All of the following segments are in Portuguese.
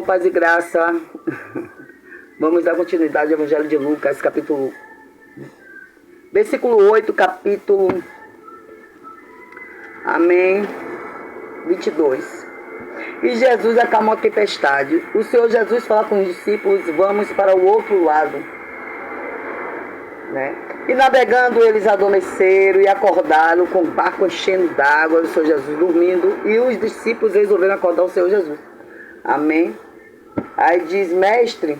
Paz e graça. Vamos dar continuidade ao Evangelho de Lucas, capítulo... Versículo 8, capítulo... Amém. 22. E Jesus acalmou a tempestade. O Senhor Jesus fala com os discípulos, vamos para o outro lado. Né? E navegando eles adormeceram e acordaram com o barco enchendo d'água, o Senhor Jesus dormindo, e os discípulos resolveram acordar o Senhor Jesus. Amém. Aí diz, mestre,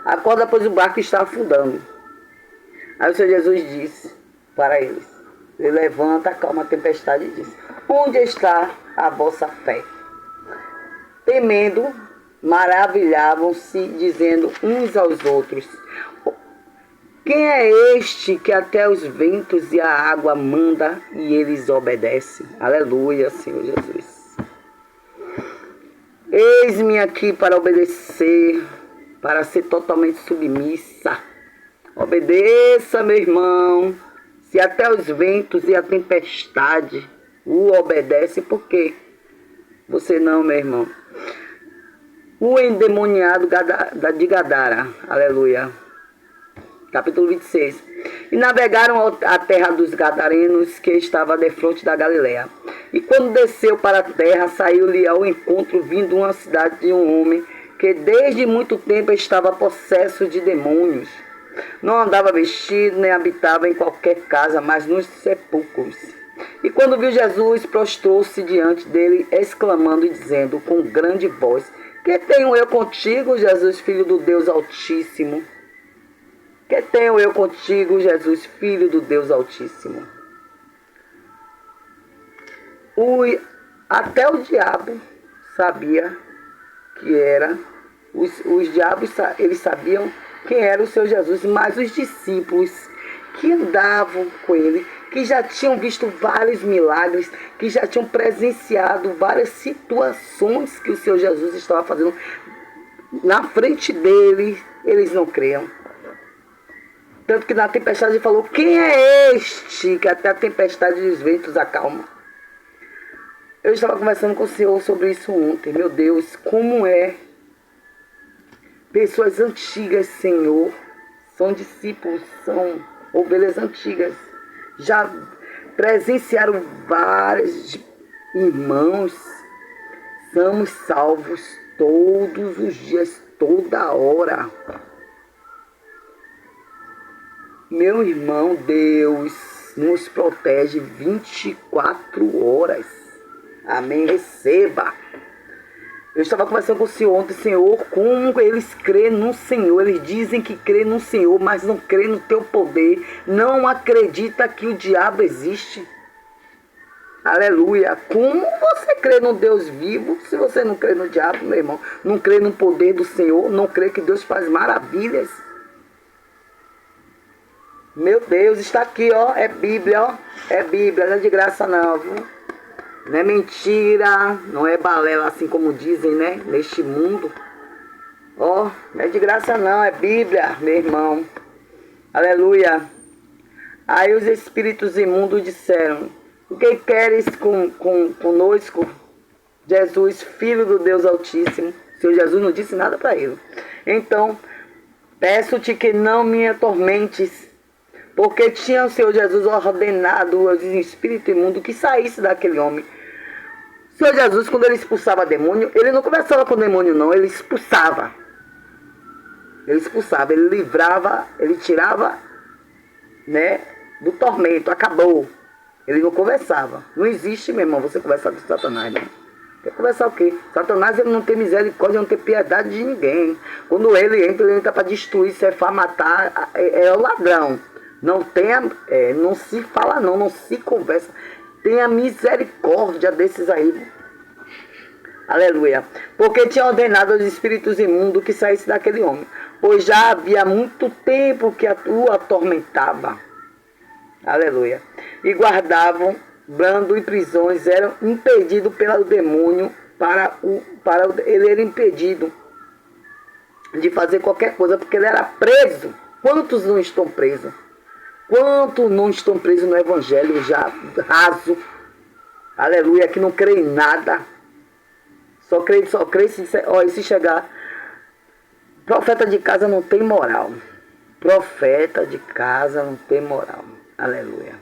acorda, pois o barco está afundando. Aí o Senhor Jesus disse para eles, ele levanta, acalma a tempestade e diz, onde está a vossa fé? Temendo, maravilhavam-se, dizendo uns aos outros, quem é este que até os ventos e a água manda e eles obedecem? Aleluia, Senhor Jesus. Eis-me aqui para obedecer, para ser totalmente submissa. Obedeça, meu irmão. Se até os ventos e a tempestade o obedecem, por quê? Você não, meu irmão. O endemoniado de Gadara. Aleluia. Capítulo 26. E navegaram a terra dos Gadarenos, que estava defronte da Galileia. E quando desceu para a terra, saiu-lhe ao encontro, vindo uma cidade de um homem, que desde muito tempo estava possesso de demônios. Não andava vestido, nem habitava em qualquer casa, mas nos sepulcros. E quando viu Jesus, prostrou-se diante dele, exclamando e dizendo com grande voz, que tenho eu contigo, Jesus, Filho do Deus Altíssimo? Que tenho eu contigo, Jesus, Filho do Deus Altíssimo? Até o diabo sabia que era, os diabos eles sabiam quem era o Senhor Jesus, mas os discípulos que andavam com ele, que já tinham visto vários milagres, que já tinham presenciado várias situações que o Senhor Jesus estava fazendo na frente dele, eles não criam. Tanto que na tempestade ele falou, quem é este que até a tempestade dos ventos acalma? Eu estava conversando com o Senhor sobre isso ontem. Meu Deus, como é? Pessoas antigas, Senhor, são discípulos, são ovelhas antigas. Já presenciaram vários irmãos. Somos salvos todos os dias, toda hora. Meu irmão, Deus nos protege 24 horas. Amém. Receba. Eu estava conversando com o Senhor ontem, Senhor, como eles creem no Senhor. Eles dizem que creem no Senhor, mas não creem no teu poder. Não acredita que o diabo existe. Aleluia. Como você crê no Deus vivo se você não crê no diabo, meu irmão? Não crê no poder do Senhor? Não crê que Deus faz maravilhas? Meu Deus, está aqui, ó. É Bíblia, ó. É Bíblia, não é de graça não, viu? Não é mentira, não é balela assim como dizem, né? Neste mundo. Ó, não é de graça não, é Bíblia, meu irmão. Aleluia. Aí os espíritos imundos disseram, o que queres conosco, Jesus, Filho do Deus Altíssimo? O Senhor Jesus não disse nada para ele. Então, peço-te que não me atormentes, porque tinha o Senhor Jesus ordenado aos espíritos imundos que saísse daquele homem. O Senhor Jesus, quando ele expulsava demônio, ele não conversava com o demônio não, ele expulsava. Ele expulsava, ele livrava, ele tirava, né, do tormento, acabou. Ele não conversava. Não existe, meu irmão, você conversar com Satanás, né? Quer conversar o quê? Satanás, ele não tem misericórdia, não tem piedade de ninguém. Quando ele entra para destruir, cefar, matar, é o ladrão. Não tenha, não se fala não se conversa. Tenha misericórdia desses aí. Aleluia. Porque tinha ordenado aos espíritos imundos que saísse daquele homem. Pois já havia muito tempo que o atormentava. Aleluia. E guardavam brando em prisões, eram impedidos pelo demônio, ele era impedido de fazer qualquer coisa, porque ele era preso. Quantos não estão presos? Quantos não estão presos no evangelho já raso? Aleluia, que não crê em nada. Só crê se chegar. Profeta de casa não tem moral. Profeta de casa não tem moral. Aleluia.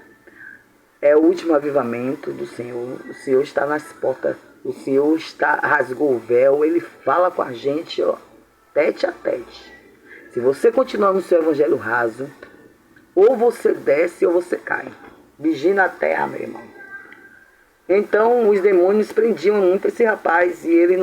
É o último avivamento do Senhor. O Senhor está nas portas. O Senhor rasgou o véu. Ele fala com a gente, ó, tete a tete. Se você continuar no seu evangelho raso, ou você desce ou você cai. Vigia na terra, meu irmão. Então os demônios prendiam muito esse rapaz. E ele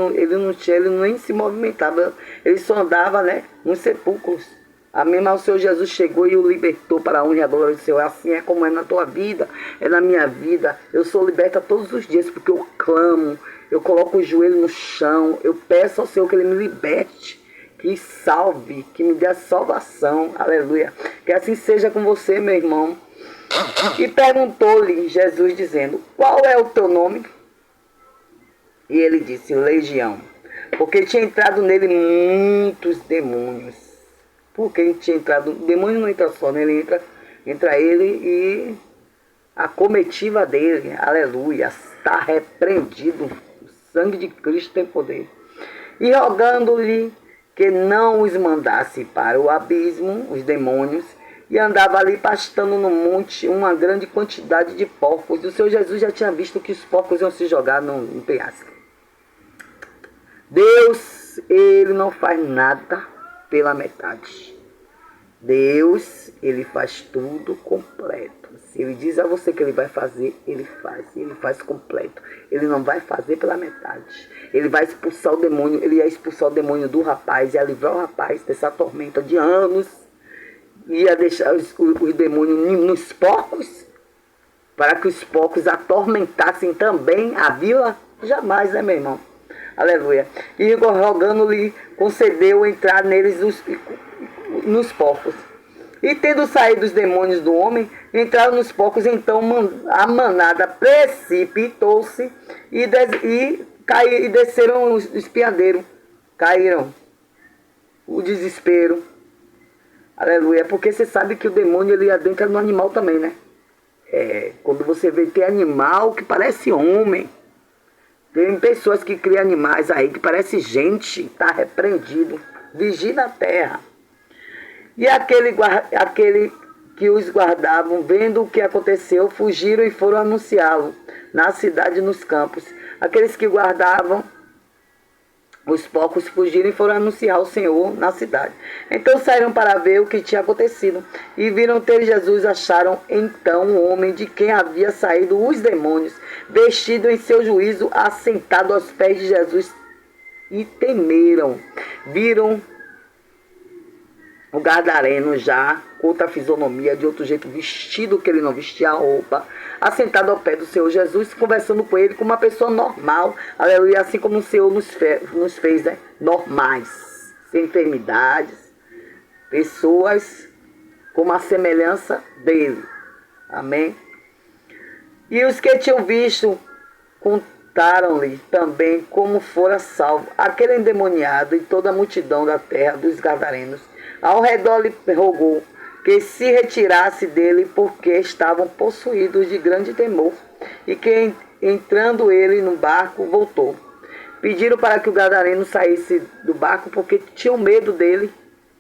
nem se movimentava. Ele só andava, né, nos sepulcros. Amém, mas o Senhor Jesus chegou e o libertou para a honra e a glória do Senhor. Assim é como é na tua vida, é na minha vida. Eu sou liberta todos os dias porque eu clamo, eu coloco o joelho no chão, eu peço ao Senhor que Ele me liberte, que salve, que me dê a salvação. Aleluia. Que assim seja com você, meu irmão. E perguntou-lhe Jesus dizendo, qual é o teu nome? E ele disse, Legião, porque tinha entrado nele muitos demônios. Porque ele tinha entrado, o demônio não entra só, né? Entra ele e a comitiva dele, aleluia, está repreendido. O sangue de Cristo tem poder. E rogando-lhe que não os mandasse para o abismo, os demônios, e andava ali pastando no monte uma grande quantidade de porcos. O Senhor Jesus já tinha visto que os porcos iam se jogar no penhasco. Deus, Ele não faz nada pela metade. Deus, Ele faz tudo completo. Se Ele diz a você que Ele vai fazer, Ele faz completo. Ele não vai fazer pela metade. Ele vai expulsar o demônio, Ele ia expulsar o demônio do rapaz, ia livrar o rapaz dessa tormenta de anos, ia deixar os demônios nos porcos, para que os porcos atormentassem também a vila? Jamais, né, meu irmão? Aleluia. E rogando-lhe, concedeu entrar neles nos porcos. E tendo saído os demônios do homem, entraram nos porcos. Então a manada precipitou-se e desceram os espiadeiros. Caíram. O desespero. Aleluia. Porque você sabe que o demônio ele adentra no animal também, né? Quando você vê, tem animal que parece homem. Tem pessoas que criam animais aí que parece gente, está repreendido. Vigia na terra. E aquele que os guardavam, vendo o que aconteceu, fugiram e foram anunciá-lo na cidade e nos campos. Aqueles que guardavam os porcos fugiram e foram anunciar o Senhor na cidade. Então saíram para ver o que tinha acontecido. E viram ter Jesus, acharam então um homem de quem havia saído os demônios, vestido em seu juízo, assentado aos pés de Jesus, e temeram. Viram o gadareno já, com outra fisionomia, de outro jeito, vestido que ele não vestia a roupa, assentado ao pé do Senhor Jesus, conversando com ele como uma pessoa normal, aleluia, assim como o Senhor nos fez, né? Normais, sem enfermidades, pessoas como a semelhança dele, amém? E os que tinham visto contaram-lhe também como fora salvo aquele endemoniado e toda a multidão da terra dos gadarenos. Ao redor lhe rogou que se retirasse dele, porque estavam possuídos de grande temor, e que entrando ele no barco, voltou. Pediram para que o gadareno saísse do barco, porque tinham medo dele,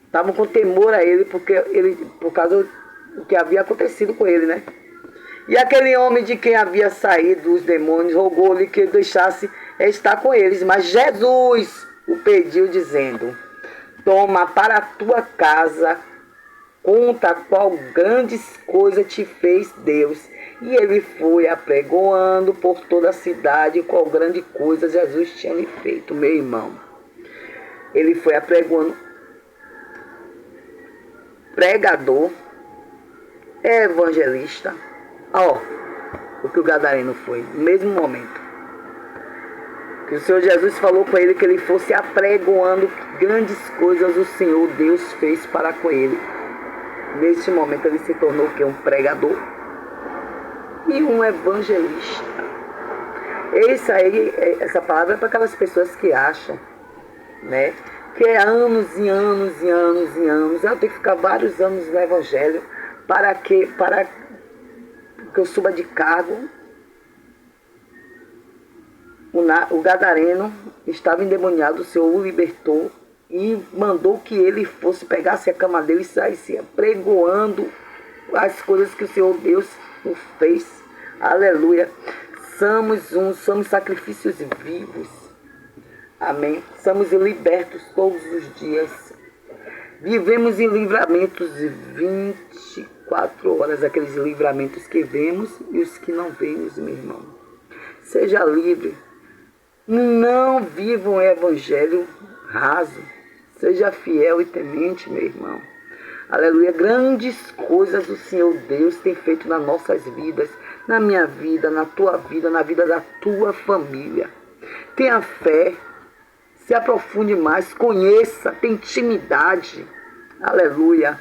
estavam com temor a ele, por causa do que havia acontecido com ele, né? E aquele homem de quem havia saído os demônios rogou-lhe que deixasse estar com eles, mas Jesus o pediu, dizendo: toma para a tua casa, conta qual grandes coisa te fez Deus. E ele foi apregoando por toda a cidade qual grande coisa Jesus tinha lhe feito, meu irmão. Ele foi apregoando. Pregador, evangelista. O que o gadareno foi, no mesmo momento. Que o Senhor Jesus falou com ele que ele fosse apregoando grandes coisas o Senhor Deus fez para com ele. Neste momento ele se tornou o quê? Um pregador e um evangelista. Essa palavra é para aquelas pessoas que acham, né, que é anos e anos e anos e anos. Eu tenho que ficar vários anos no evangelho para que eu suba de cargo. O gadareno estava endemoniado, o Senhor o libertou e mandou que ele fosse, pegasse a cama dele e saísse pregoando as coisas que o Senhor Deus o fez. Aleluia. Somos sacrifícios vivos. Amém. Somos libertos todos os dias. Vivemos em livramentos de 24 horas, aqueles livramentos que vemos e os que não vemos, meu irmão. Seja livre. Não viva um evangelho raso. Seja fiel e temente, meu irmão. Aleluia. Grandes coisas o Senhor Deus tem feito nas nossas vidas, na minha vida, na tua vida, na vida da tua família. Tenha fé. Se aprofunde mais, conheça, tenha intimidade. Aleluia.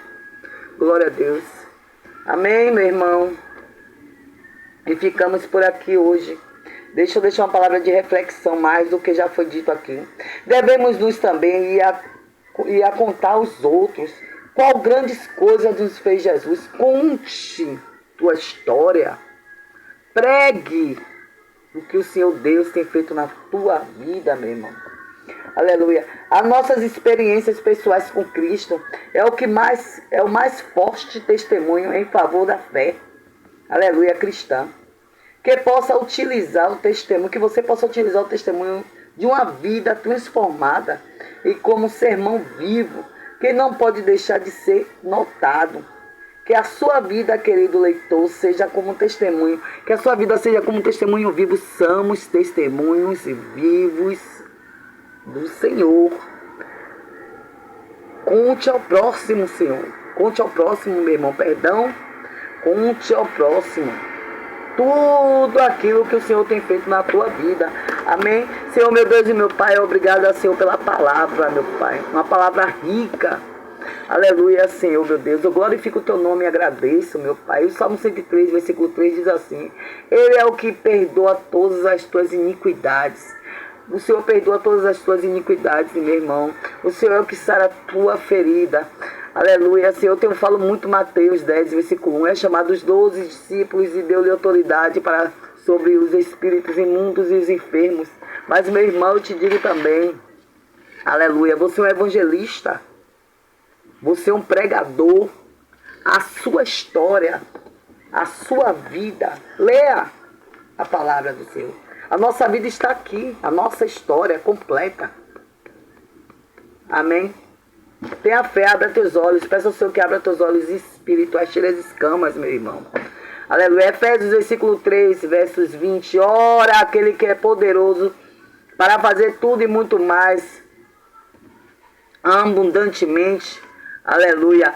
Glória a Deus. Amém, meu irmão. E ficamos por aqui hoje. Deixa eu deixar uma palavra de reflexão mais do que já foi dito aqui. Devemos nos também ir a contar aos outros qual grandes coisas nos fez Jesus. Conte tua história. Pregue o que o Senhor Deus tem feito na tua vida, meu irmão. Aleluia. As nossas experiências pessoais com Cristo é o mais forte testemunho em favor da fé. Aleluia, cristã. Que possa utilizar o testemunho, que você possa utilizar o testemunho de uma vida transformada e como sermão vivo, que não pode deixar de ser notado. Que a sua vida, querido leitor, seja como um testemunho, que a sua vida seja como um testemunho vivo. Somos testemunhos vivos do Senhor. Conte ao próximo, Senhor. Conte ao próximo, meu irmão, perdão. Conte ao próximo tudo aquilo que o Senhor tem feito na tua vida. Amém? Senhor, meu Deus e meu Pai, obrigado, Senhor, pela palavra, meu Pai. Uma palavra rica. Aleluia, Senhor, meu Deus. Eu glorifico o teu nome e agradeço, meu Pai. O Salmo 103, versículo 3 diz assim: Ele é o que perdoa todas as tuas iniquidades. O Senhor perdoa todas as tuas iniquidades, meu irmão. O Senhor é o que sara a tua ferida. Aleluia, Senhor. Eu falo muito Mateus 10, versículo 1. É chamado os 12 discípulos e deu-lhe autoridade sobre os espíritos imundos e os enfermos. Mas, meu irmão, eu te digo também, aleluia, você é um evangelista. Você é um pregador. A sua história, a sua vida. Leia a palavra do Senhor. A nossa vida está aqui. A nossa história completa. Amém? Tenha fé, abra teus olhos. Peça ao Senhor que abra teus olhos espirituais. Tire as escamas, meu irmão. Aleluia. Efésios, versículo 3, versos 20. Ora, aquele que é poderoso para fazer tudo e muito mais abundantemente. Aleluia.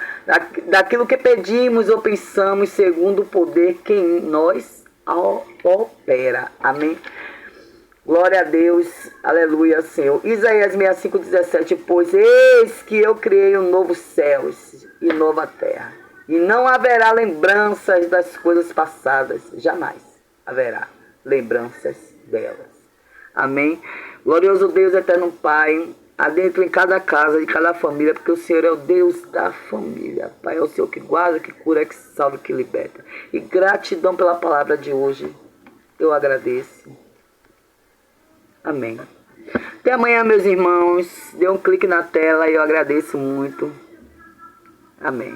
Daquilo que pedimos ou pensamos, segundo o poder que em nós opera. Amém. Glória a Deus. Aleluia, Senhor. Isaías 65, 17. Pois eis que eu criei um novo céu e nova terra. E não haverá lembranças das coisas passadas. Jamais haverá lembranças delas. Amém. Glorioso Deus, eterno Pai, adentra em cada casa, de cada família, porque o Senhor é o Deus da família. Pai, é o Senhor que guarda, que cura, que salva, que liberta. E gratidão pela palavra de hoje. Eu agradeço. Amém. Até amanhã, meus irmãos. Dê um clique na tela e eu agradeço muito. Amém.